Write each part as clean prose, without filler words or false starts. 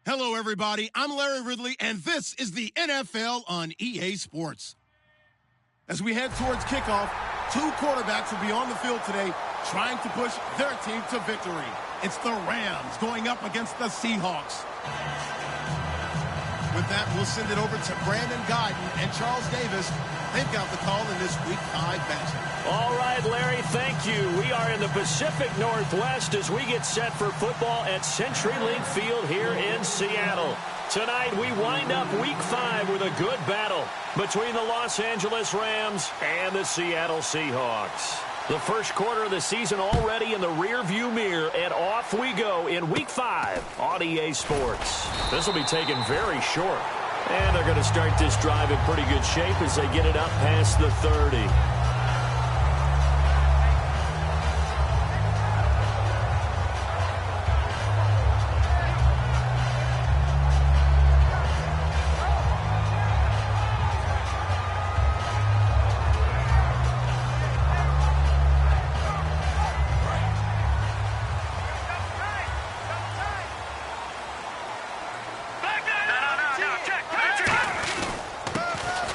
Hello, everybody. I'm Larry Ridley, and this is the NFL on EA Sports. As we head towards kickoff, two quarterbacks will be on the field today trying to push their team to victory. It's the Rams going up against the Seahawks. With that, we'll send it over to Brandon Guyton and Charles Davis. They've got the call in this Week 5 matchup. All right, Larry, thank you. We are in the Pacific Northwest as we get set for football at CenturyLink Field here in Seattle. Tonight, we wind up Week 5 with a good battle between the Los Angeles Rams and the Seattle Seahawks. The first quarter of the season already in the rearview mirror, and off we go in Week 5 on EA Sports. This will be taken very short. And they're going to start this drive in pretty good shape as they get it up past the 30.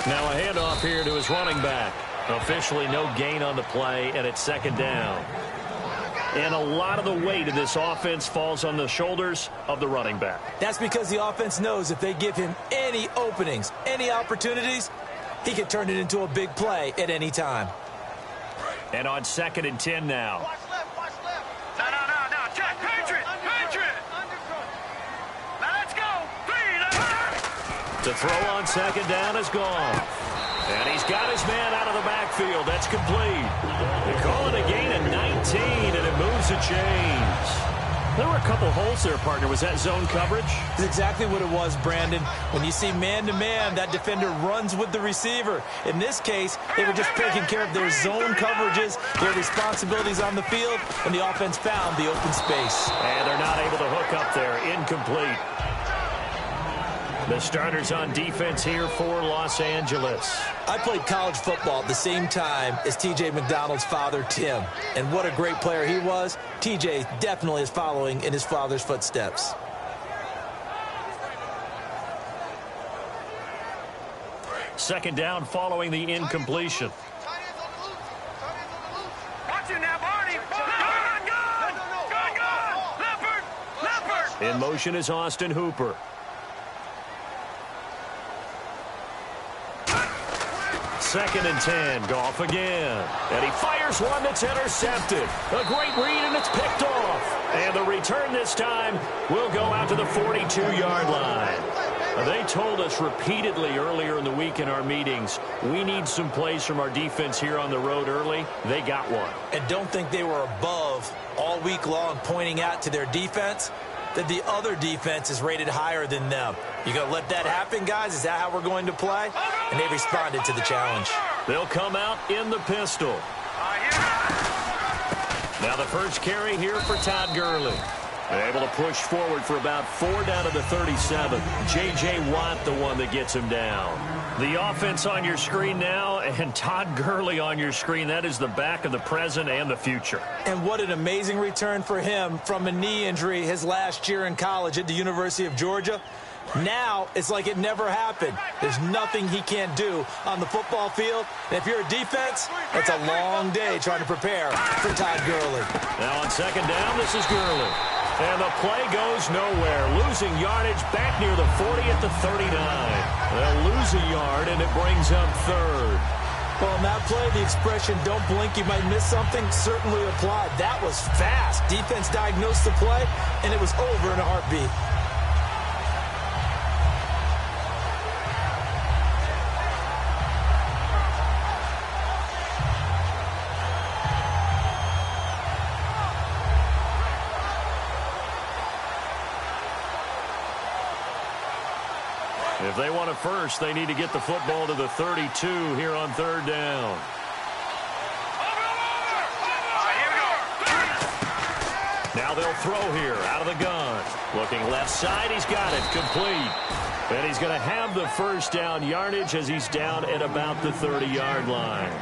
Now a handoff here to his running back. Officially no gain on the play, and it's second down. And a lot of the weight of this offense falls on the shoulders of the running back. That's because the offense knows if they give him any openings, any opportunities, he can turn it into a big play at any time. And on 2nd and 10 now. Watch left. No. Check. Patriot. Now let's go. The throw on 2nd down is gone. And he's got his man out of the backfield. That's complete. They call it a gain of 19, and it moves the chains. There were a couple holes there, partner. Was that zone coverage? That's exactly what it was, Brandon. When you see man-to-man, that defender runs with the receiver. In this case, they were just taking care of their zone coverages, their responsibilities on the field, and the offense found the open space. And they're not able to hook up there. Incomplete. The starters on defense here for Los Angeles. I played college football at the same time as T.J. McDonald's father, Tim. And what a great player he was. T.J. definitely is following in his father's footsteps. Second down following the incompletion. Watch it now, Barney. Go. Leopard. In motion is Austin Hooper. Second and 10, Goff again. And he fires one that's intercepted. A great read, and it's picked off. And the return this time will go out to the 42-yard line. They told us repeatedly earlier in the week in our meetings, we need some plays from our defense here on the road early. They got one. And don't think they were above all week long pointing out to their defense that the other defense is rated higher than them. You going to let that happen, guys? Is that how we're going to play? And they responded to the challenge. They'll come out in the pistol. Now the first carry here for Todd Gurley. They're able to push forward for about 4 down to the 37. J.J. Watt, the one that gets him down. The offense on your screen now, and Todd Gurley on your screen. That is the back of the present and the future. And what an amazing return for him from a knee injury his last year in college at the University of Georgia. Now it's like it never happened. There's nothing he can't do on the football field. And if you're a defense, it's a long day trying to prepare for Todd Gurley. Now on second down, this is Gurley. And the play goes nowhere. Losing yardage back near the 40 at the 39. They'll lose a yard, and it brings up third. Well, on that play, the expression, don't blink, you might miss something, certainly applied. That was fast. Defense diagnosed the play, and it was over in a heartbeat. If they want it first, they need to get the football to the 32 here on third down. Now they'll throw here out of the gun. Looking left side, he's got it, complete. And he's going to have the first down yardage as he's down at about the 30-yard line.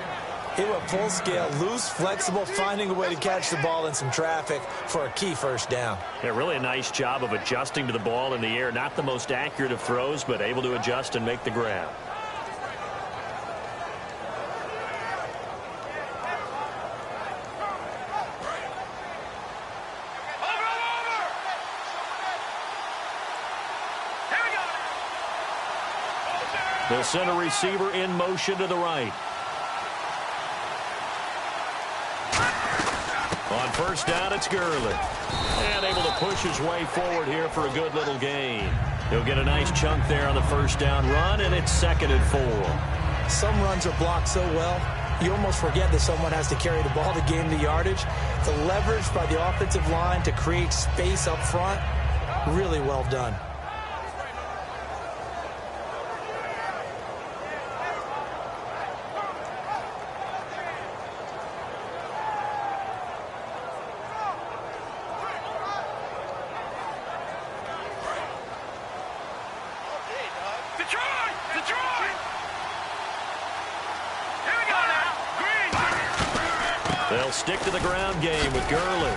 He went full scale, loose, flexible, finding a way to catch the ball in some traffic for a key first down. Yeah, really a nice job of adjusting to the ball in the air. Not the most accurate of throws, but able to adjust and make the grab. The center receiver in motion to the right. On first down, it's Gurley. And able to push his way forward here for a good little gain. He'll get a nice chunk there on the first down run, and it's 2nd and 4. Some runs are blocked so well, you almost forget that someone has to carry the ball to gain the yardage. The leverage by the offensive line to create space up front, really well done. They'll stick to the ground game with Gurley.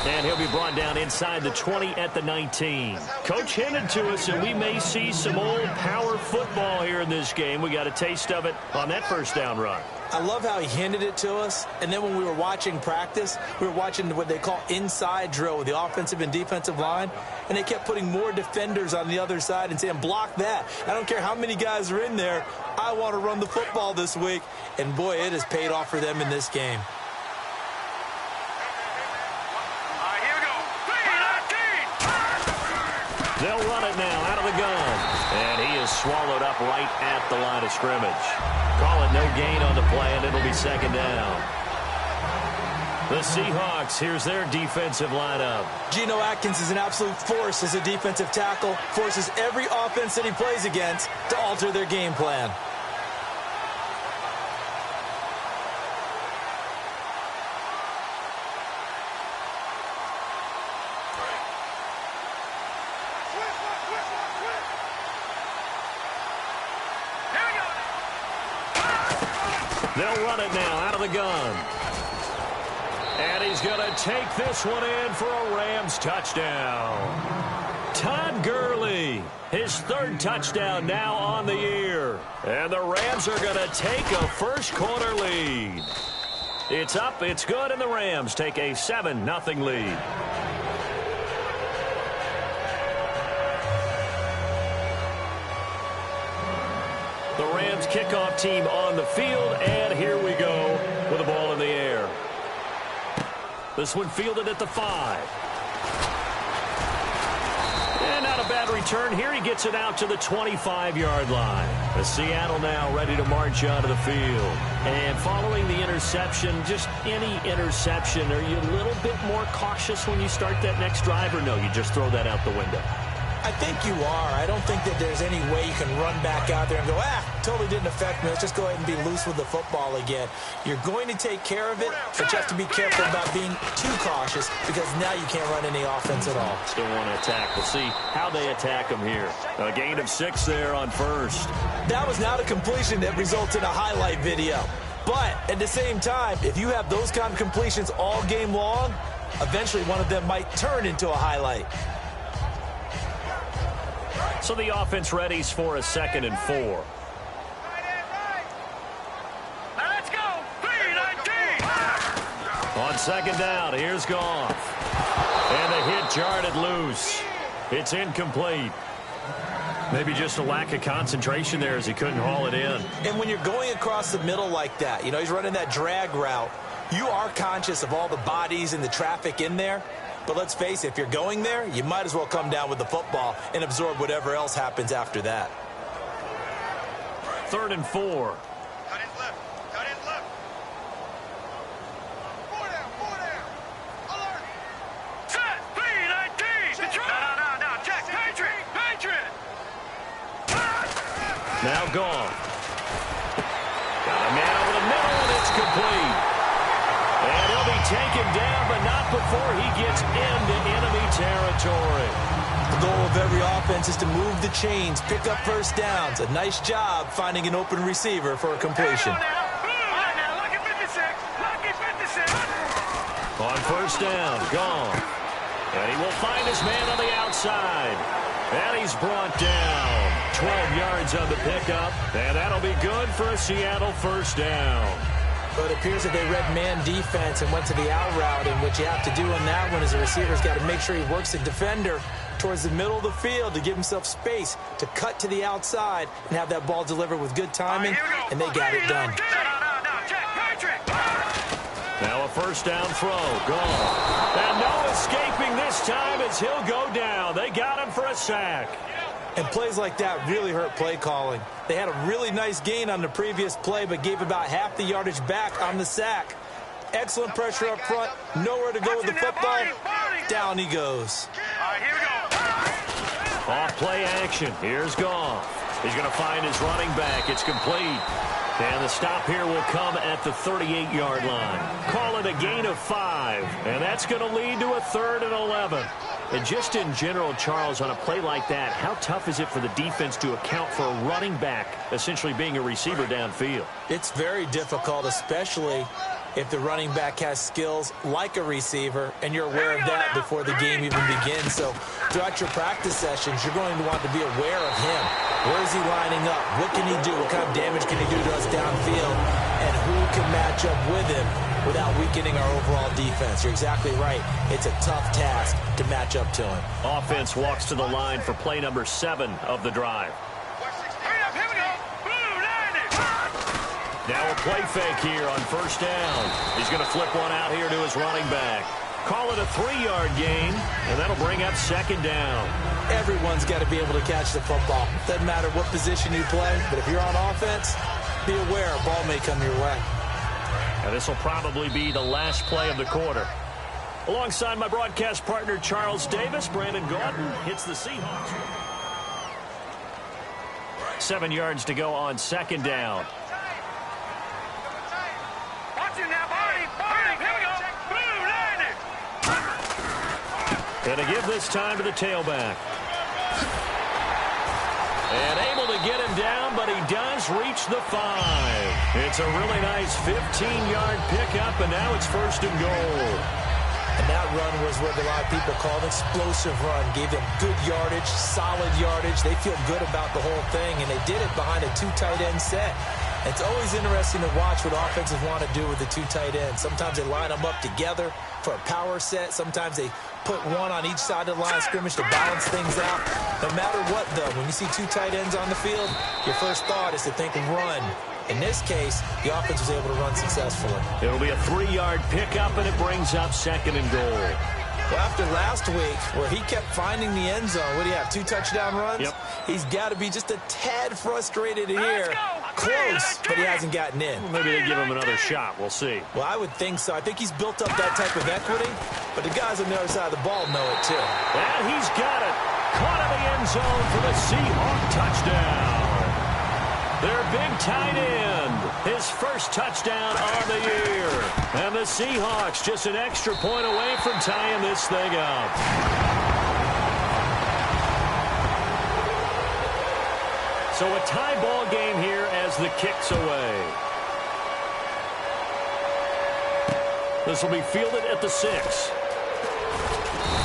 And he'll be brought down inside the 20 at the 19. Coach hinted to us, and we may see some old power football here in this game. We got a taste of it on that first down run. I love how he hinted it to us, and then when we were watching practice, we were watching what they call inside drill with the offensive and defensive line, and they kept putting more defenders on the other side and saying, block that. I don't care how many guys are in there. I want to run the football this week. And, boy, it has paid off for them in this game. They'll run it now out of the gun. And he is swallowed up right at the line of scrimmage. Call it no gain on the play, and it'll be 2nd down. The Seahawks, here's their defensive lineup. Geno Atkins is an absolute force as a defensive tackle. Forces every offense that he plays against to alter their game plan. They'll run it now out of the gun. And he's going to take this one in for a Rams touchdown. Todd Gurley, his 3rd touchdown now on the year. And the Rams are going to take a first-quarter lead. It's up, it's good, and the Rams take a 7-0 lead. The Rams kickoff team on the field, and here we go with the ball in the air. This one fielded at the 5. And not a bad return here. He gets it out to the 25-yard line. The Seattle now ready to march onto the field. And following the interception, just any interception, are you a little bit more cautious when you start that next drive, or no, you just throw that out the window? I think you are. I don't think that there's any way you can run back out there and go, totally didn't affect me. Let's just go ahead and be loose with the football again. You're going to take care of it, but you have to be careful about being too cautious because now you can't run any offense at all. Still want to attack. We'll see how they attack him here. A gain of 6 there on first. That was not a completion that results in a highlight video. But at the same time, if you have those kind of completions all game long, eventually one of them might turn into a highlight. So the offense readies for a 2nd and 4. Let's go. 3-19. On 2nd down, here's Goff. And the hit jarred it loose. It's incomplete. Maybe just a lack of concentration there as he couldn't haul it in. And when you're going across the middle like that, he's running that drag route, you are conscious of all the bodies and the traffic in there. But let's face it, if you're going there, you might as well come down with the football and absorb whatever else happens after that. 3rd and 4. Cut in left. Cut in left. 4 down. Alert. Set. 3-19. Detroit. No. Check. Patriot. Now Goff. Got a man over the middle, and it's complete. And he'll be taken down, but not before he gets into enemy territory. The goal of every offense is to move the chains, pick up first downs. A nice job finding an open receiver for a completion. All right, now look at 57. first down. Gone. And he will find his man on the outside. And he's brought down. 12 yards on the pickup. And that'll be good for a Seattle first down. But it appears that they read man defense and went to the out route, and what you have to do on that one is the receiver's got to make sure he works the defender towards the middle of the field to give himself space to cut to the outside and have that ball delivered with good timing, and they got it done. Now a first down throw. Gone. And no escaping this time as he'll go down. They got him for a sack. And plays like that really hurt play calling. They had a really nice gain on the previous play, but gave about half the yardage back on the sack. Excellent pressure up front. Nowhere to go with the football. Down he goes. Off play action. Here's Goff. He's going to find his running back. It's complete. And the stop here will come at the 38-yard line. Call it a gain of 5. And that's going to lead to a 3rd and 11. And just in general, Charles, on a play like that, how tough is it for the defense to account for a running back essentially being a receiver downfield? It's very difficult, especially if the running back has skills like a receiver, and you're aware of that before the game even begins. So throughout your practice sessions, you're going to want to be aware of him. Where is he lining up? What can he do? What kind of damage can he do to us downfield? And who can match up with him without weakening our overall defense? You're exactly right. It's a tough task to match up to him. Offense walks to the line for play number 7 of the drive. Now a play fake here on first down. He's going to flip one out here to his running back. Call it a 3-yard gain, and that'll bring up 2nd down. Everyone's got to be able to catch the football. Doesn't matter what position you play, but if you're on offense, be aware a ball may come your way. And this will probably be the last play of the quarter. Alongside my broadcast partner, Charles Davis, Brandon Gordon hits the Seahawks. 7 yards to go on 2nd down. And to give this time to the tailback. And able to get him down, but he does reach the 5. It's a really nice 15-yard pickup, and now it's 1st and goal. And that run was what a lot of people call an explosive run. Gave them good yardage, solid yardage. They feel good about the whole thing, and they did it behind a 2 tight end set. It's always interesting to watch what offenses want to do with the 2 tight ends. Sometimes they line them up together for a power set. Sometimes they put one on each side of the line of scrimmage to balance things out. No matter what, though, when you see 2 tight ends on the field, your first thought is to think run. In this case, the offense was able to run successfully. It'll be a 3-yard pickup, and it brings up 2nd and goal. Well, after last week, where he kept finding the end zone, what do you have, 2 touchdown runs? Yep. He's got to be just a tad frustrated here. Close, but he hasn't gotten in. Well, maybe they give him another shot. We'll see. Well, I would think so. I think he's built up that type of equity, but the guys on the other side of the ball know it, too. And he's got it. Caught in the end zone for the Seahawk touchdown. Their big tight end, his first touchdown of the year. And the Seahawks just an extra point away from tying this thing up. So a tie ball game here as the kick's away. This will be fielded at the 6.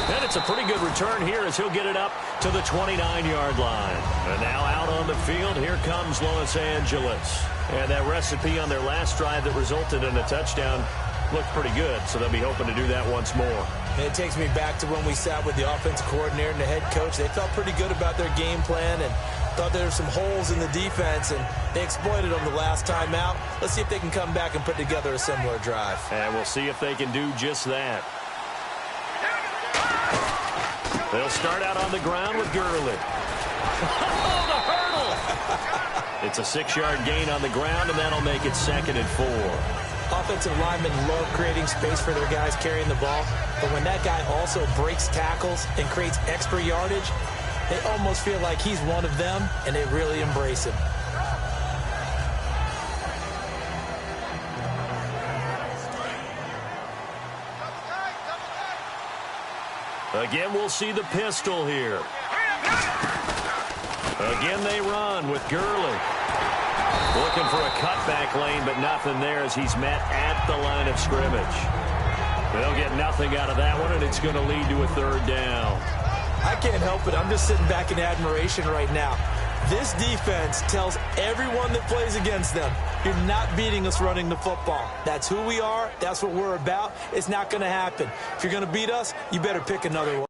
And it's a pretty good return here as he'll get it up to the 29-yard line. And now out on the field, here comes Los Angeles. And that recipe on their last drive that resulted in a touchdown looked pretty good, so they'll be hoping to do that once more. And it takes me back to when we sat with the offensive coordinator and the head coach. They felt pretty good about their game plan and thought there were some holes in the defense, and they exploited them the last time out. Let's see if they can come back and put together a similar drive. And we'll see if they can do just that. They'll start out on the ground with Gurley. Oh, the hurdle! It's a 6-yard gain on the ground, and that'll make it 2nd and 4. Offensive linemen love creating space for their guys carrying the ball, but when that guy also breaks tackles and creates extra yardage, they almost feel like he's one of them, and they really embrace him. Again, we'll see the pistol here. Again, they run with Gurley. Looking for a cutback lane, but nothing there as he's met at the line of scrimmage. They'll get nothing out of that one, and it's going to lead to a third down. I can't help it. I'm just sitting back in admiration right now. This defense tells everyone that plays against them, you're not beating us running the football. That's who we are. That's what we're about. It's not going to happen. If you're going to beat us, you better pick another one.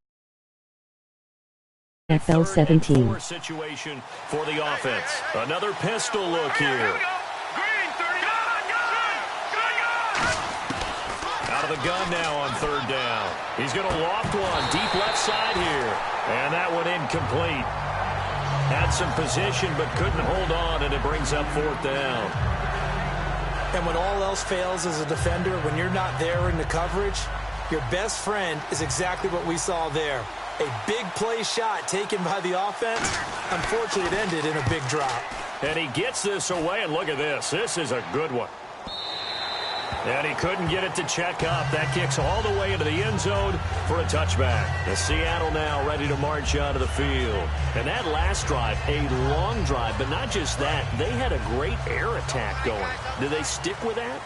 FL 17. Situation for the offense. Another pistol look here. Out of the gun now on third down. He's going to loft one deep left side here. And that one incomplete. Had some position but couldn't hold on, and it brings up fourth down. And when all else fails as a defender, when you're not there in the coverage, your best friend is exactly what we saw there. A big play shot taken by the offense. Unfortunately, it ended in a big drop. And he gets this away, and look at this. This is a good one. And he couldn't get it to check up. That kicks all the way into the end zone for a touchback. The Seattle now ready to march out of the field. And that last drive, a long drive, but not just that. They had a great air attack going. Do they stick with that?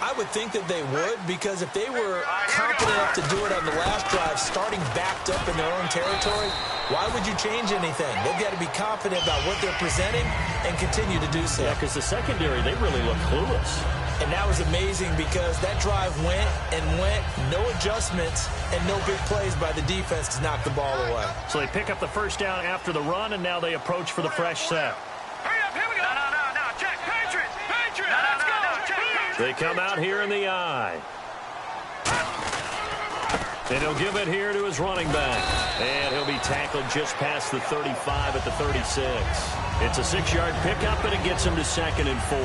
I would think that they would, because if they were confident enough to do it on the last drive, starting backed up in their own territory, why would you change anything? They've got to be confident about what they're presenting and continue to do so. Yeah, because the secondary, they really look clueless. And that was amazing because that drive went and went, no adjustments, and no big plays by the defense to knock the ball away. So they pick up the first down after the run, and now they approach for the fresh set. Hurry up, here we go. No, check. Patriots. Let's go. They come out here in the eye. And he'll give it here to his running back. And he'll be tackled just past the 35 at the 36. It's a 6-yard pickup, and it gets him to 2nd and 4.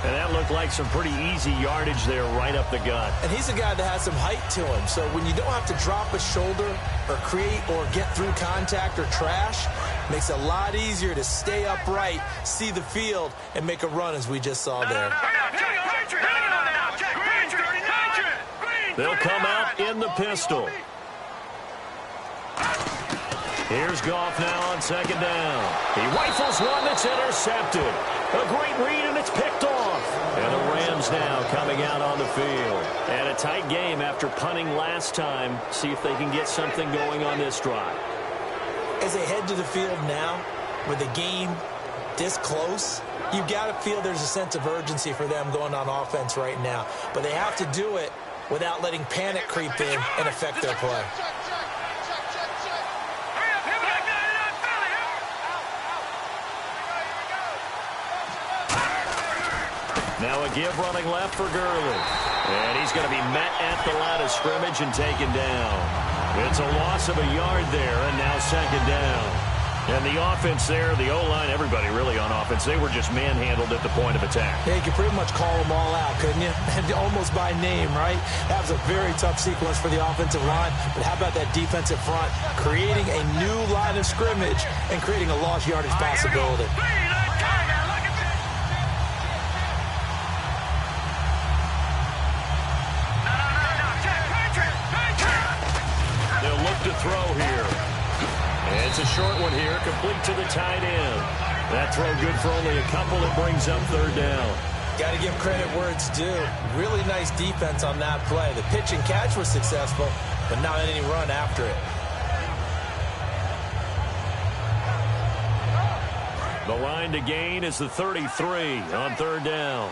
And that looked like some pretty easy yardage there right up the gut. And he's a guy that has some height to him. So when you don't have to drop a shoulder or create or get through contact or trash, makes it a lot easier to stay upright, see the field, and make a run as we just saw there. They'll come out in the pistol. Here's Goff now on 2nd down. He rifles one that's intercepted. A great read, and it's picked off. And the Rams now coming out on the field. And a tight game after punting last time. See if they can get something going on this drive. As they head to the field now, with the game this close, you've got to feel there's a sense of urgency for them going on offense right now. But they have to do it without letting panic creep in and affect their play. Now a give running left for Gurley. And he's going to be met at the line of scrimmage and taken down. It's a loss of a yard there, and now 2nd down. And the offense there, the O-line, everybody really on offense, they were just manhandled at the point of attack. Yeah, you could pretty much call them all out, couldn't you? And almost by name, right? That was a very tough sequence for the offensive line. But how about that defensive front creating a new line of scrimmage and creating a lost yardage possibility? They'll look to throw here. It's a short one here, complete to the tight end. That throw good for only a couple. It brings up 3rd down. Got to give credit where it's due. Really nice defense on that play. The pitch and catch was successful, but not any run after it. The line to gain is the 33 on 3rd down.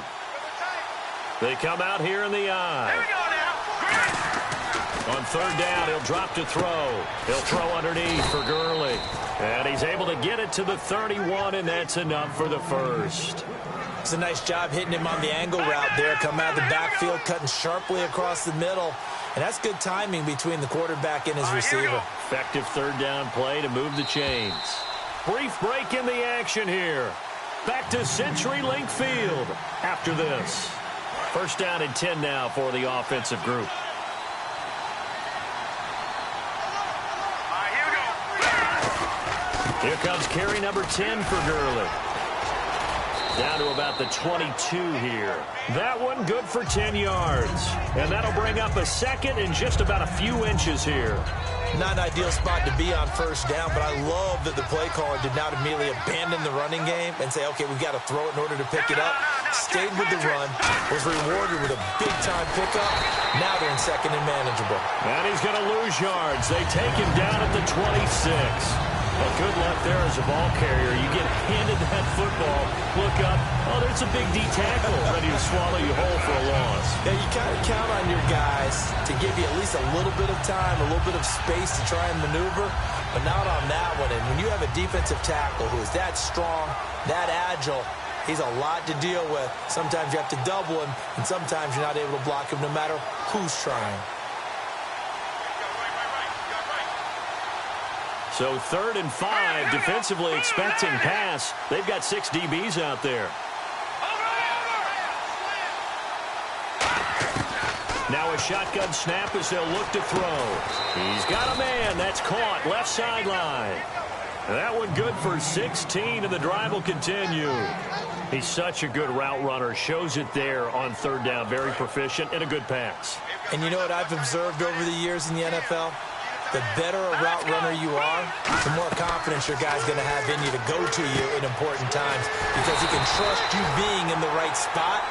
They come out here in the eye. On 3rd down, he'll drop to throw. He'll throw underneath for Gurley. And he's able to get it to the 31, and that's enough for the first. It's a nice job hitting him on the angle route there. Come out of the backfield, cutting sharply across the middle. And that's good timing between the quarterback and his receiver. Effective 3rd down play to move the chains. Brief break in the action here. Back to CenturyLink Field after this. 1st down and 10 now for the offensive group. Here comes carry number 10 for Gurley. Down to about the 22 here. That one good for 10 yards. And that'll bring up a 2nd and just about a few inches here. Not an ideal spot to be on first down, but I love that the play caller did not immediately abandon the running game and say, okay, we've got to throw it in order to pick it up. Stayed with the run, was rewarded with a big-time pickup. Now they're in second and manageable. And he's going to lose yards. They take him down at the 26. Well, good luck there as a ball carrier. You get handed that football, look up, oh, there's a big D tackle ready to swallow you whole for a loss. Yeah, you kind of count on your guys to give you at least a little bit of time, a little bit of space to try and maneuver, but not on that one. And when you have a defensive tackle who is that strong, that agile, he's a lot to deal with. Sometimes you have to double him, and sometimes you're not able to block him no matter who's trying. So 3rd and 5, defensively expecting pass. They've got 6 DBs out there. Now a shotgun snap as they'll look to throw. He's got a man. That's caught. Left sideline. That one good for 16, and the drive will continue. He's such a good route runner. Shows it there on 3rd down. Very proficient and a good pass. And you know what I've observed over the years in the NFL? The better a route runner you are, the more confidence your guy's going to have in you to go to you in important times because he can trust you being in the right spot,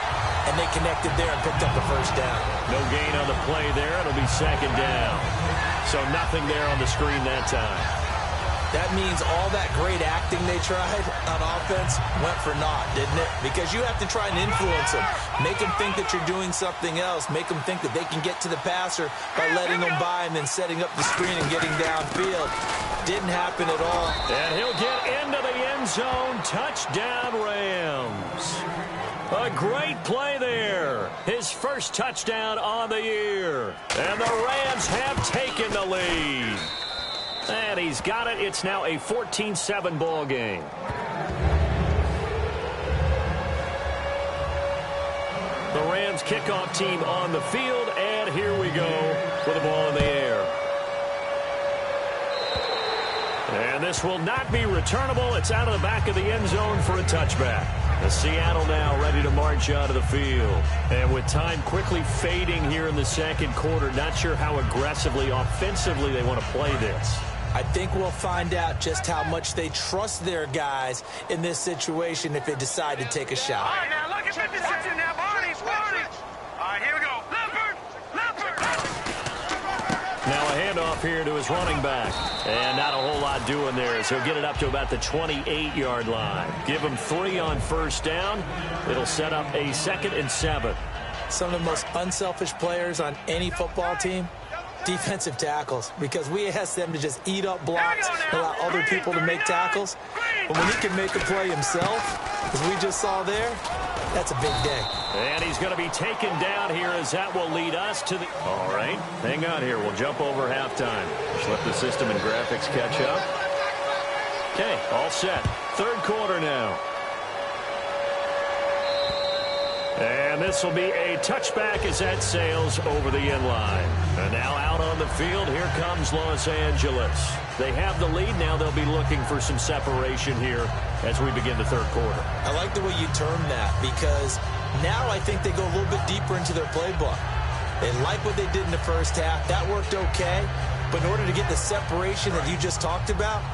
and they connected there and picked up the first down. No gain on the play there. It'll be 2nd down. So nothing there on the screen that time. That means all that great acting they tried on offense went for naught, didn't it? Because you have to try and influence them. Make them think that you're doing something else. Make them think that they can get to the passer by letting them by and then setting up the screen and getting downfield. Didn't happen at all. And he'll get into the end zone. Touchdown, Rams. A great play there. His first touchdown on the year. And the Rams have taken the lead. And he's got it. It's now a 14-7 ball game. The Rams kickoff team on the field, and here we go with the ball in the air. And this will not be returnable. It's out of the back of the end zone for a touchback. The Seattle now ready to march out of the field. And with time quickly fading here in the second quarter, not sure how aggressively, offensively they want to play this. I think we'll find out just how much they trust their guys in this situation if they decide to take a shot. All right, now look at 56 now. Barney. All right, here we go. Leopard. Now a handoff here to his running back. And not a whole lot doing there, so he'll get it up to about the 28-yard line. Give him 3 on first down. It'll set up a 2nd and 7. Some of the most unselfish players on any football team, defensive tackles, because we ask them to just eat up blocks and allow other people to make tackles. But when he can make a play himself, as we just saw there, that's a big day. And he's going to be taken down here as that will lead us to the... All right, hang on here. We'll jump over halftime. Just let the system and graphics catch up. Okay, all set. 3rd quarter now. And this will be a touchback as that sails over the end line. And now out on the field, here comes Los Angeles. They have the lead. Now they'll be looking for some separation here as we begin the 3rd quarter. I like the way you term that because now I think they go a little bit deeper into their playbook. They like what they did in the first half. That worked okay. But in order to get the separation that you just talked about,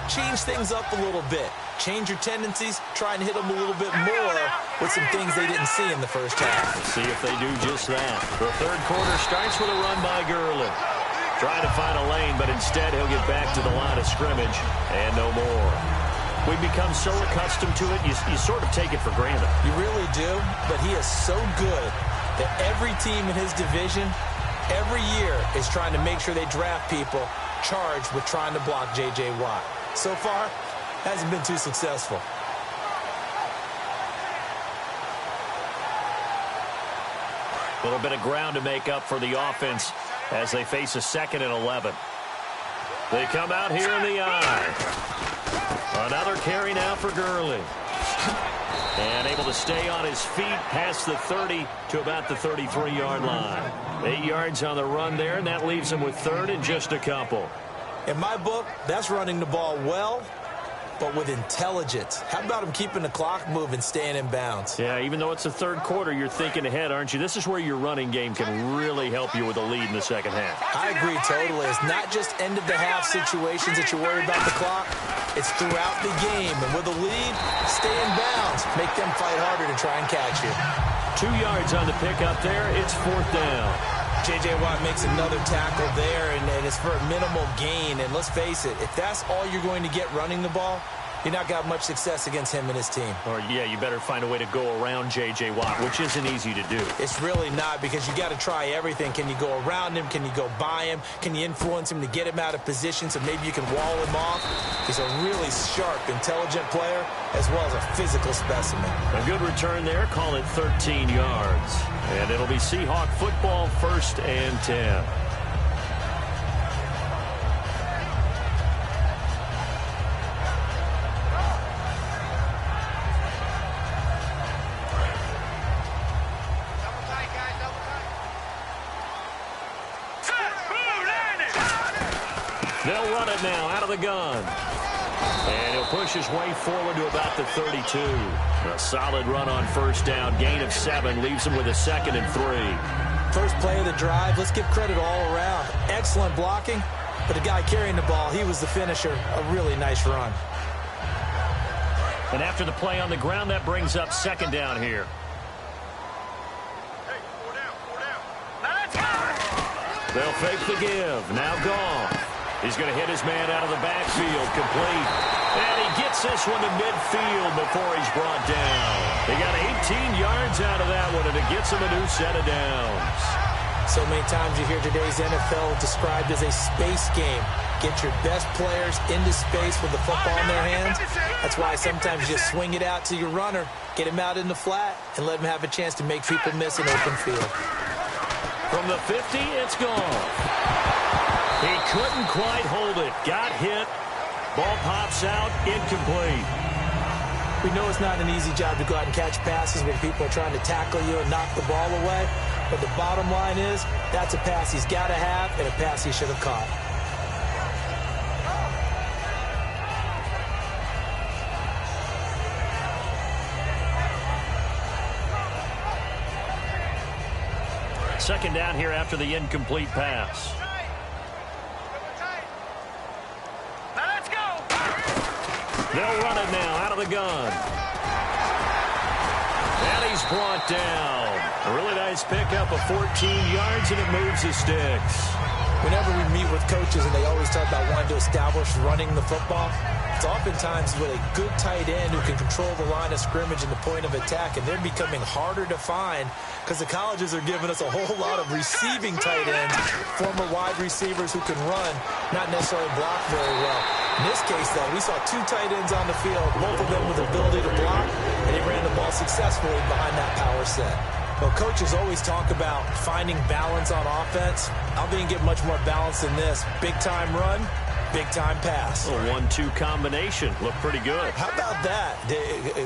change things up a little bit. Change your tendencies, try and hit them a little bit more with some things they didn't see in the first half. Let's see if they do just that. The 3rd quarter starts with a run by Gurley. Trying to find a lane, but instead he'll get back to the line of scrimmage and no more. We've become so accustomed to it, you sort of take it for granted. You really do, but he is so good that every team in his division, every year, is trying to make sure they draft people charged with trying to block J.J. Watt. So far, hasn't been too successful. A little bit of ground to make up for the offense as they face a 2nd and 11. They come out here in the eye. Another carry now for Gurley. And able to stay on his feet past the 30 to about the 33-yard line. 8 yards on the run there, and that leaves him with 3rd and just a couple. In my book, that's running the ball well but with intelligence. How about him keeping the clock moving, staying in bounds? Yeah, even though it's the third quarter, you're thinking ahead, aren't you? This is where your running game can really help you with a lead in the second half. I agree totally. It's not just end-of-the-half situations that you worry about the clock. It's throughout the game. And with a lead, stay in bounds. Make them fight harder to try and catch you. 2 yards on the pickup there. It's 4th down. J.J. Watt makes another tackle there, and it's for a minimal gain. And let's face it, if that's all you're going to get running the ball, you're not got much success against him and his team. Or, yeah, you better find a way to go around J.J. Watt, which isn't easy to do. It's really not, because you got to try everything. Can you go around him? Can you go by him? Can you influence him to get him out of position so maybe you can wall him off? He's a really sharp, intelligent player, as well as a physical specimen. A good return there. Call it 13 yards. And it'll be Seahawk football, 1st and 10. They'll run it now out of the gun. And he'll push his way forward to about the 32. A solid run on 1st down. Gain of 7 leaves him with a 2nd and 3. First play of the drive, let's give credit all around. Excellent blocking, but the guy carrying the ball, he was the finisher. A really nice run. And after the play on the ground, that brings up 2nd down here. They'll fake the give. Now gone. He's going to hit his man out of the backfield. Complete. And he gets this one to midfield before he's brought down. He got 18 yards out of that one, and it gets him a new set of downs. So many times you hear today's NFL described as a space game. Get your best players into space with the football in their hands. That's why sometimes you just swing it out to your runner, get him out in the flat, and let him have a chance to make people miss an open field. From the 50, it's gone. He couldn't quite hold it. Got hit. Ball pops out. Incomplete. We know it's not an easy job to go out and catch passes when people are trying to tackle you and knock the ball away. But the bottom line is, that's a pass he's got to have and a pass he should have caught. Second down here after the incomplete pass. They'll run it now out of the gun. And he's brought down. A really nice pickup of 14 yards, and it moves the sticks. Whenever we meet with coaches and they always talk about wanting to establish running the football, it's oftentimes with a good tight end who can control the line of scrimmage and the point of attack, and they're becoming harder to find because the colleges are giving us a whole lot of receiving tight ends, former wide receivers who can run, not necessarily block very well. In this case, though, we saw 2 tight ends on the field, both of them with the ability to block, and they ran the ball successfully behind that power set. Well, coaches always talk about finding balance on offense. I think you get much more balance than this. Big-time run, big-time pass. A 1-2 combination. Looked pretty good. How about that?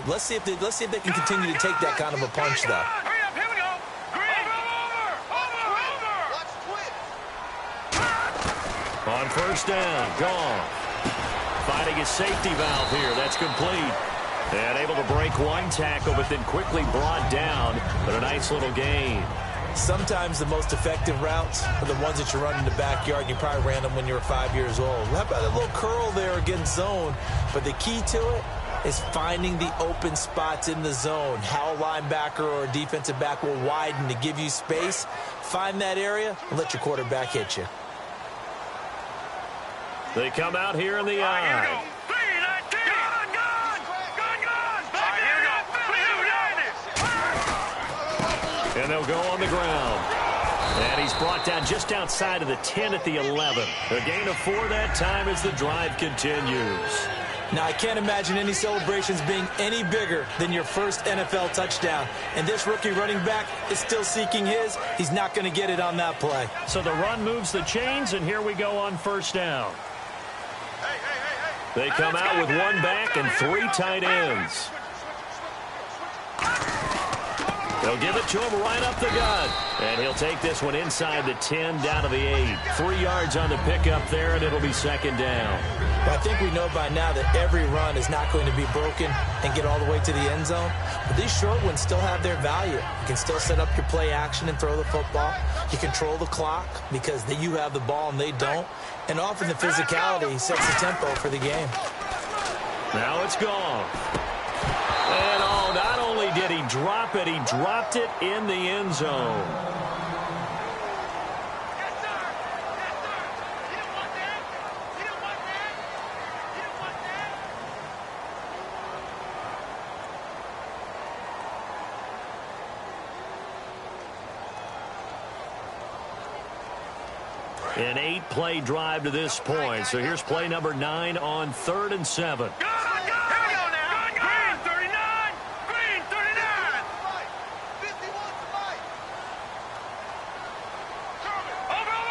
Let's see if they can continue to take that kind of a punch, though. Hurry up, here we go. Over. On 1st down, gone. Finding his safety valve here. That's complete. And able to break one tackle, but then quickly brought down. But a nice little gain. Sometimes the most effective routes are the ones that you run in the backyard, and you probably ran them when you were 5 years old. How about a little curl there against zone? But the key to it is finding the open spots in the zone. How a linebacker or a defensive back will widen to give you space. Find that area and let your quarterback hit you. They come out here in the eye. And they'll go on the ground. And he's brought down just outside of the 10 at the 11. A gain of 4 that time as the drive continues. Now, I can't imagine any celebrations being any bigger than your first NFL touchdown. And this rookie running back is still seeking his. He's not going to get it on that play. So the run moves the chains, and here we go on 1st down. They come out with 1 back and 3 tight ends. They'll give it to him right up the gut. And he'll take this one inside the 10 down to the 8. 3 yards on the pickup there, and it'll be 2nd down. Well, I think we know by now that every run is not going to be broken and get all the way to the end zone. But these short ones still have their value. You can still set up your play action and throw the football. You control the clock because you have the ball and they don't. And often the physicality sets the tempo for the game. Now it's gone. And not only did he drop it, he dropped it in the end zone. An 8-play drive to this point. So here's play number 9 on 3rd and 7. Here we go now. Green 39. Green 39. 51 to Mike. Over.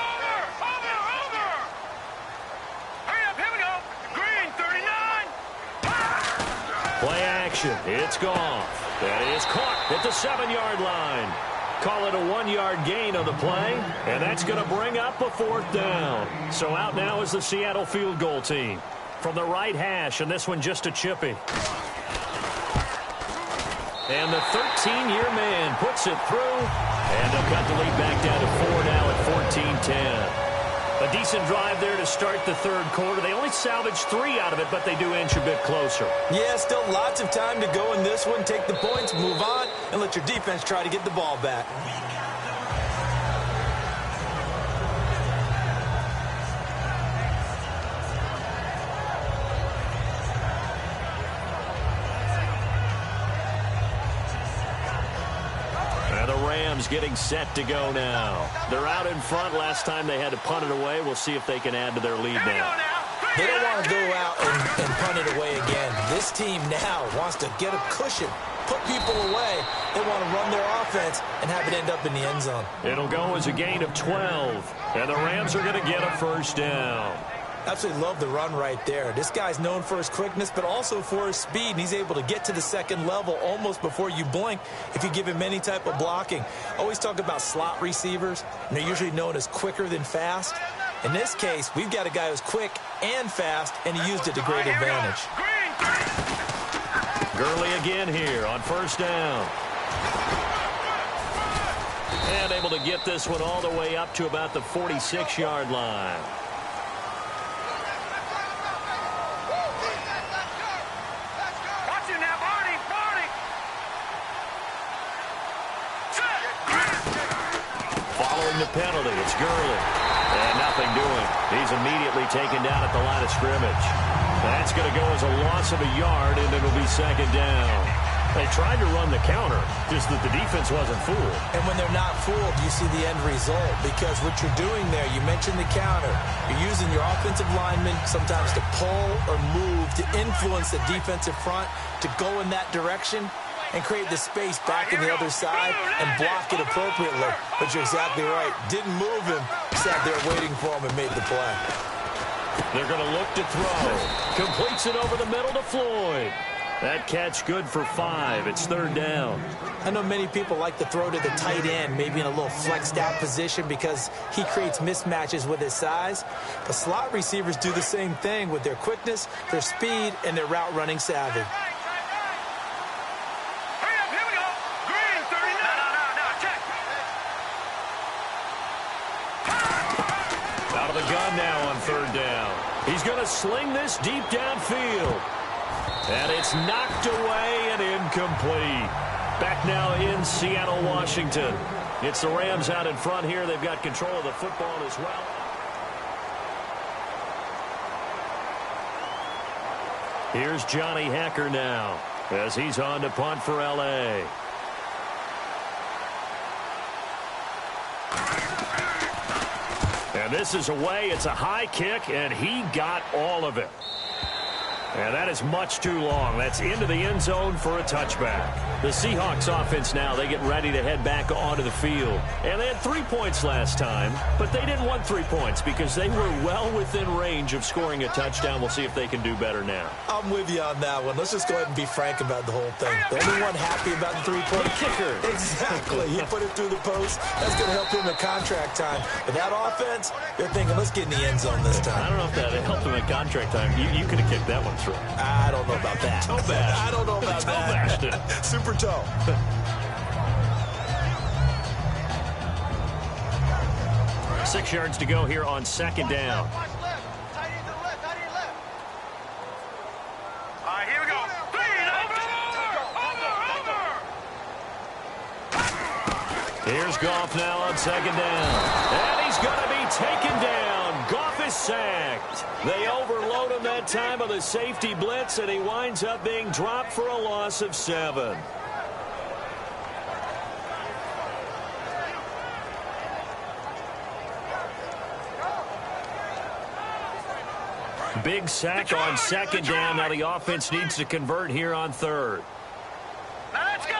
Hurry up. Here we go. Green 39. Play action. It's gone. That is caught at the 7-yard line. Call it a 1-yard gain on the play, and that's going to bring up a 4th down. So out now is the Seattle field goal team. From the right hash, and this one just a chippy. And the 13-year man puts it through, and they'll cut the lead back down to 4 now at 14-10. A decent drive there to start the 3rd quarter. They only salvaged 3 out of it, but they do inch a bit closer. Yeah, still lots of time to go in this one. Take the points, move on, and let your defense try to get the ball back. Getting set to go now. They're out in front. Last time they had to punt it away. We'll see if they can add to their lead now. They don't want to go out and punt it away again. This team now wants to get a cushion, put people away. They want to run their offense and have it end up in the end zone. It'll go as a gain of 12, and the Rams are going to get a 1st down. Absolutely love the run right there. This guy's known for his quickness, but also for his speed, and he's able to get to the 2nd level almost before you blink if you give him any type of blocking. I always talk about slot receivers, and they're usually known as quicker than fast. In this case, we've got a guy who's quick and fast, and he used it to great advantage. Gurley again here on 1st down. And able to get this one all the way up to about the 46-yard line. The penalty. It's Gurley. And nothing doing. He's immediately taken down at the line of scrimmage. That's going to go as a loss of a yard, and it'll be 2nd down. They tried to run the counter, just that the defense wasn't fooled. And when they're not fooled, you see the end result, because what you're doing there, you mentioned the counter. You're using your offensive linemen sometimes to pull or move to influence the defensive front to go in that direction and create the space back in the other side and block it appropriately. But you're exactly right. Didn't move him. Sat there waiting for him and made the play. They're going to look to throw. Completes it over the middle to Floyd. That catch good for 5. It's 3rd down. I know many people like to throw to the tight end, maybe in a little flexed out position because he creates mismatches with his size. But slot receivers do the same thing with their quickness, their speed, and their route running savvy. The gun now on 3rd down. He's going to sling this deep downfield. And it's knocked away and incomplete. Back now in Seattle, Washington. It's the Rams out in front here. They've got control of the football as well. Here's Johnny Hecker now as he's on to punt for L.A. And this is away. It's a high kick, and he got all of it. And that is much too long. That's into the end zone for a touchback. The Seahawks offense now, they get ready to head back onto the field. And they had 3 points last time, but they didn't want 3 points because they were well within range of scoring a touchdown. We'll see if they can do better now. I'm with you on that one. Let's just go ahead and be frank about the whole thing. The only one happy about the three-point kicker. Exactly. He put it through the post. That's going to help him in contract time. But that offense, they're thinking, let's get in the end zone this time. I don't know if that helped him in contract time. You could have kicked that one through. I don't know about that. Toe bash. I don't know about toe that. Bashed it. Super toe. 6 yards to go here on second down. Watch left. Tight end to the left. Tight end left. All right, here we go. Over. Here's Goff now on second down. And he's going to be taken down. Goff is sacked. They overload him that time of the safety blitz, and he winds up being dropped for a loss of 7. Big sack on second down. Now the offense needs to convert here on third. Now let's go.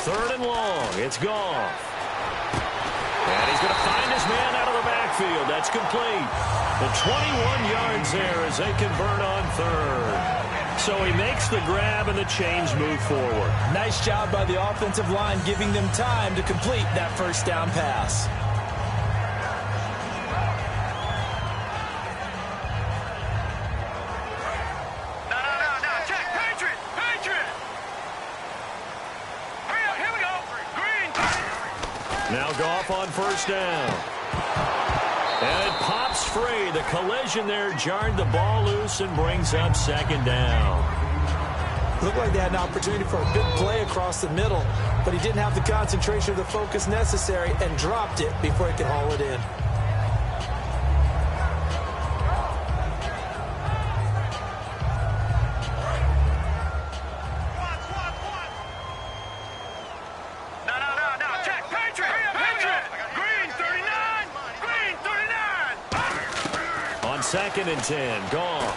Third and long. It's Goff. And he's going to find his man out of the backfield. That's complete. The 21 yards there as they convert on third. So he makes the grab and the chains move forward. Nice job by the offensive line giving them time to complete that first down pass. Now Goff on first down. And it pops free. The collision there jarred the ball loose and brings up second down. Looked like they had an opportunity for a big play across the middle, but he didn't have the concentration or the focus necessary and dropped it before he could haul it in. Second and 10, Goff.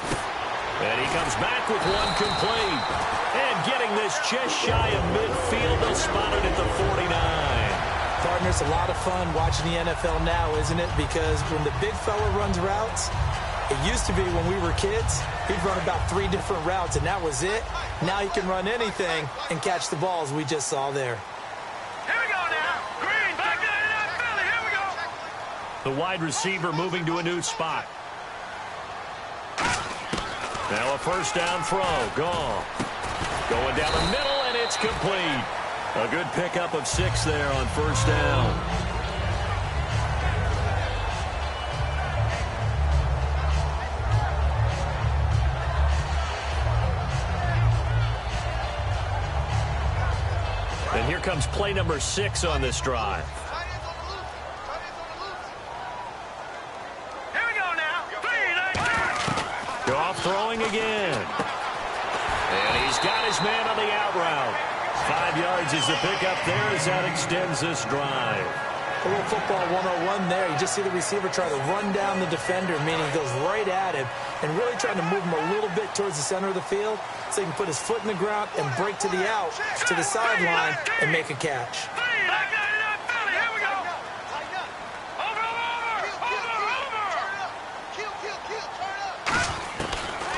And he comes back with one complete. And getting this just shy of midfield, they'll spot it at the 49. Partner, it's a lot of fun watching the NFL now, isn't it? Because when the big fella runs routes, it used to be when we were kids, he'd run about 3 different routes, and that was it. Now he can run anything and catch the balls we just saw there. Here we go now. Green, back to that Philly. Here we go. The wide receiver moving to a new spot. Now a first down throw. Goff. Going down the middle, and it's complete. A good pickup of 6 there on first down. And here comes play number 6 on this drive. Throwing again. And he's got his man on the out route. 5 yards is the pickup there as that extends this drive. A little football 101 there. You just see the receiver try to run down the defender, meaning he goes right at him and really trying to move him a little bit towards the center of the field so he can put his foot in the ground and break to the out, to the sideline, and make a catch.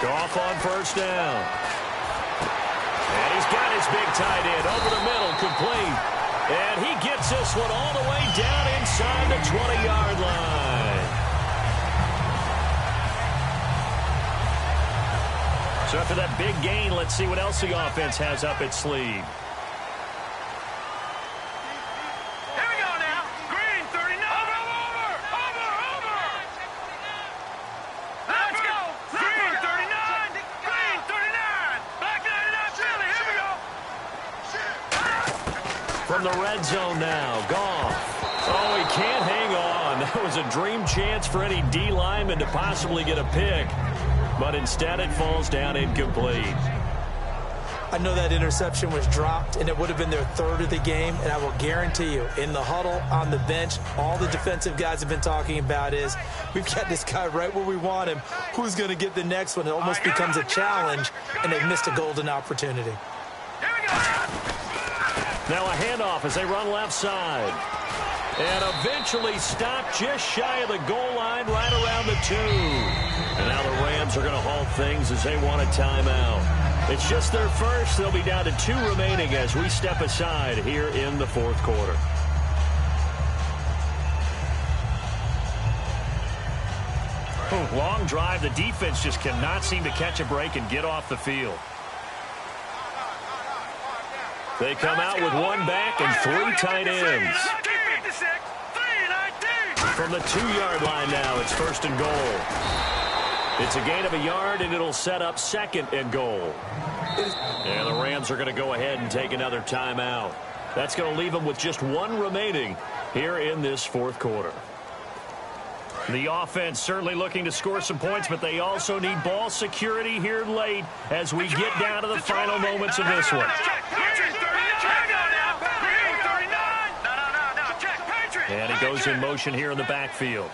Goff on first down. And he's got his big tight end over the middle, complete. And he gets this one all the way down inside the 20-yard line. So after that big gain, let's see what else the offense has up its sleeve. From the red zone now, Goff. Oh, he can't hang on. That was a dream chance for any D lineman to possibly get a pick. But instead it falls down incomplete. I know that interception was dropped, and it would have been their third of the game, and I will guarantee you, in the huddle, on the bench, all the defensive guys have been talking about is, we've got this guy right where we want him. Who's going to get the next one? It almost becomes a challenge, and they've missed a golden opportunity. Now a handoff as they run left side. And eventually stopped just shy of the goal line, right around the 2. And now the Rams are going to halt things as they want a timeout. It's just their first. They'll be down to 2 remaining as we step aside here in the fourth quarter. Long drive. The defense just cannot seem to catch a break and get off the field. They come out with 1 back and 3 tight ends. From the 2-yard line now, it's 1st and goal. It's a gain of a yard, and it'll set up 2nd and goal. And the Rams are going to go ahead and take another timeout. That's going to leave them with just 1 remaining here in this fourth quarter. The offense certainly looking to score some points, but they also need ball security here late as we get down to the final moments of this one. And he goes in motion here in the backfield.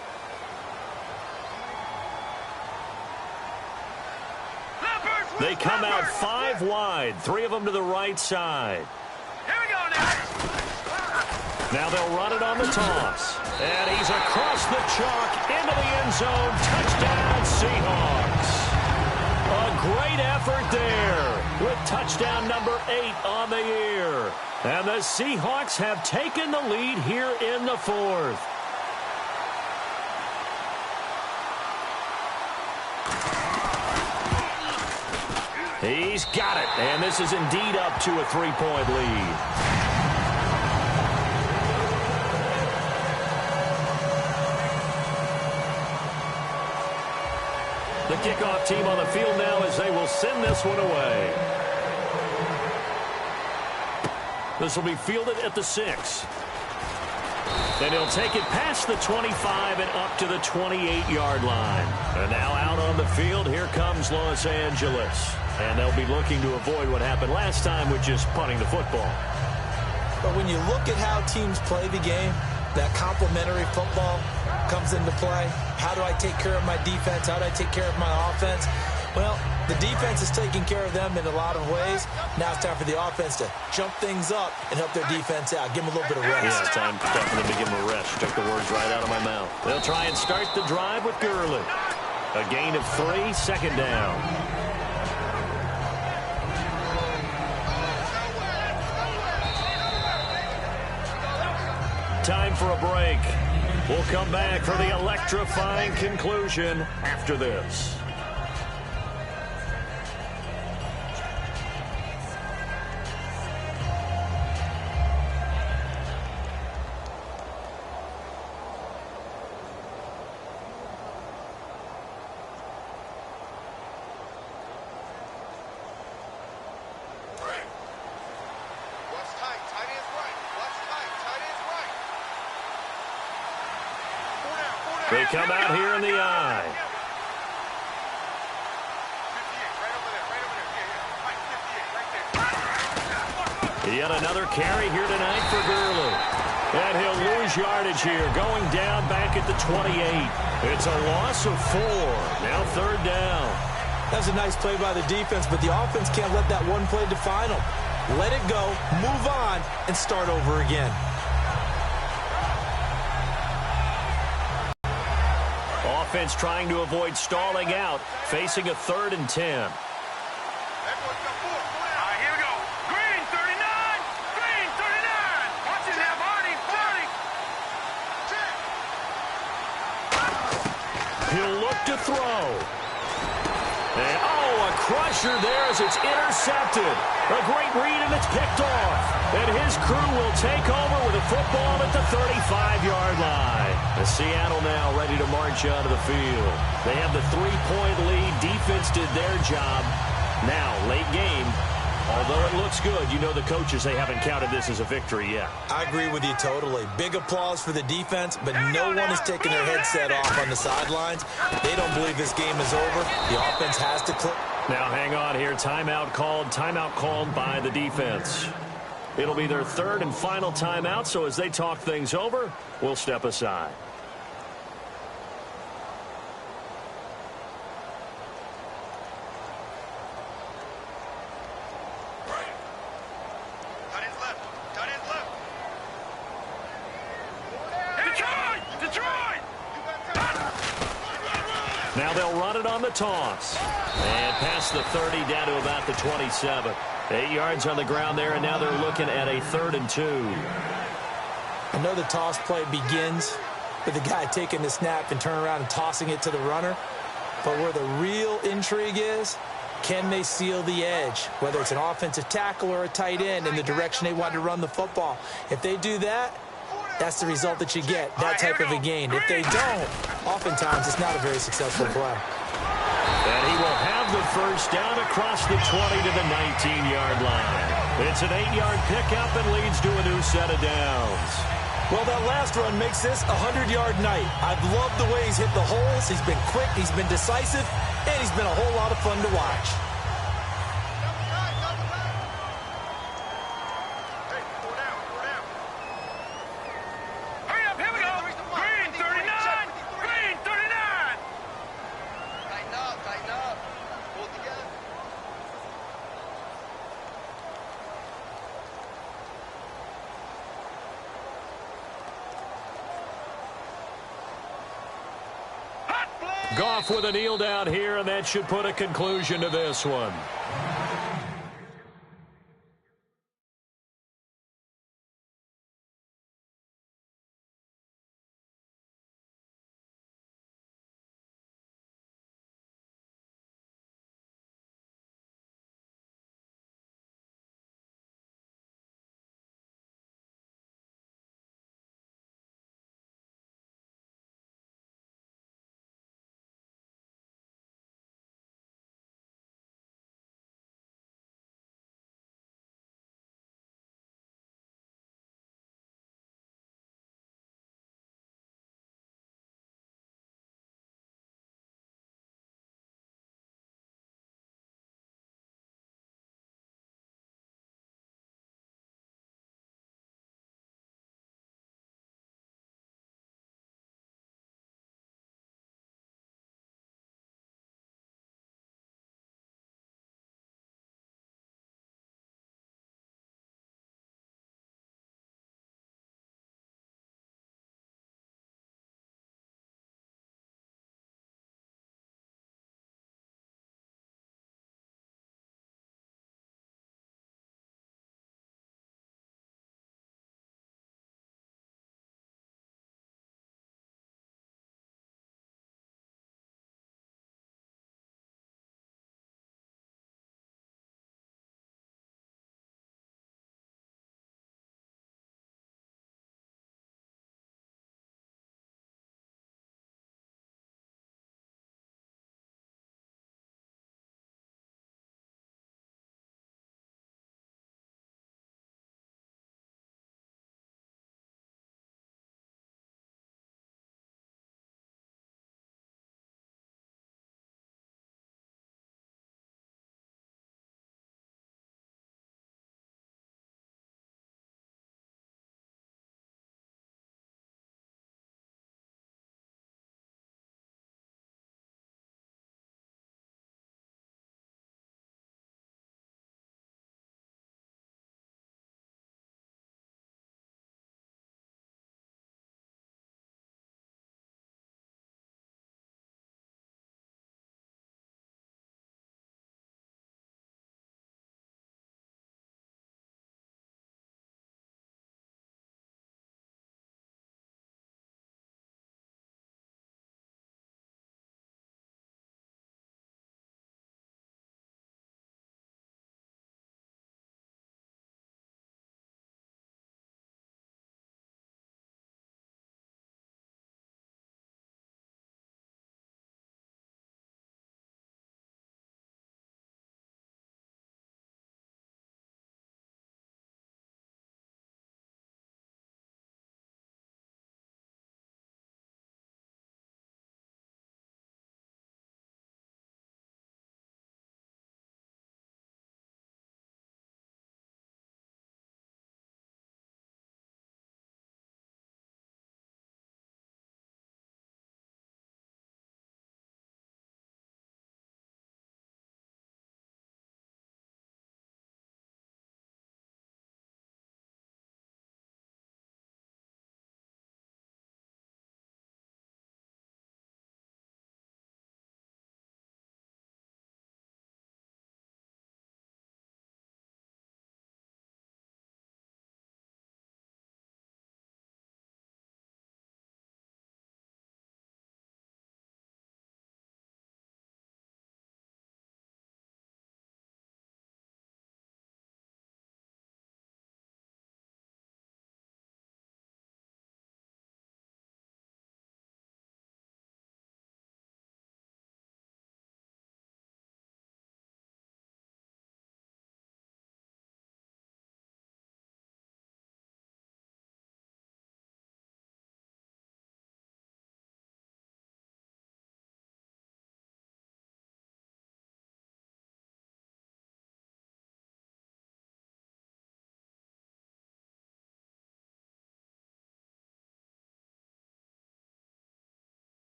They come out 5 wide, 3 of them to the right side. Now they'll run it on the toss. And he's across the chalk into the end zone. Touchdown, Seahawks. A great effort there with touchdown number 8 on the year. And the Seahawks have taken the lead here in the fourth. He's got it. And this is indeed up to a 3-point lead. The kickoff team on the field now as they will send this one away. This will be fielded at the 6. And he'll take it past the 25 and up to the 28-yard line. And now out on the field, here comes Los Angeles. And they'll be looking to avoid what happened last time with just punting the football. But when you look at how teams play the game, that complementary football comes into play. How do I take care of my defense? How do I take care of my offense? Well, the defense is taking care of them in a lot of ways. Now it's time for the offense to jump things up and help their defense out. Give them a little bit of rest. Yeah, it's time for them to give them a rest. Took the words right out of my mouth. They'll try and start the drive with Gurley. A gain of 3, 2nd down. Time for a break. We'll come back for the electrifying conclusion after this. They come out here in the eye. Yet another carry here tonight for Gurley. And he'll lose yardage here, going down back at the 28. It's a loss of 4. Now 3rd down. That's a nice play by the defense, but the offense can't let that one play define them. Let it go, move on, and start over again. Offense trying to avoid stalling out, facing a 3rd and 10. Here we go. Green 39. Green 39. Watch it now, Barney. Barney. He'll look to throw. And, a crusher there as it's intercepted. A great read, and it's picked off. And his crew will take over with a football at the 35-yard line. The Seattle now ready to march out of the field. They have the 3-point lead. Defense did their job. Now, late game. Although it looks good, you know the coaches, they haven't counted this as a victory yet. I agree with you totally. Big applause for the defense, but no one is taking their headset off on the sidelines. They don't believe this game is over. The offense has to click. Now hang on here. Timeout called by the defense. It'll be their third and final timeout, so as they talk things over, we'll step aside. Now they'll run it on the toss. And past the 30 down to about the 27. 8 yards on the ground there, and now they're looking at a 3rd and 2. I know the toss play begins with the guy taking the snap and turning around and tossing it to the runner. But where the real intrigue is, can they seal the edge? Whether it's an offensive tackle or a tight end in the direction they want to run the football. If they do that, that's the result that you get, that type of a gain. If they don't, oftentimes it's not a very successful play. And he will have the first down across the 20 to the 19-yard line. It's an 8-yard pickup and leads to a new set of downs. Well, that last run makes this a 100-yard night. I've loved the way he's hit the holes. He's been quick, he's been decisive, and he's been a whole lot of fun to watch. Goff with a kneel down here, and that should put a conclusion to this one.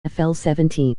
FL 17.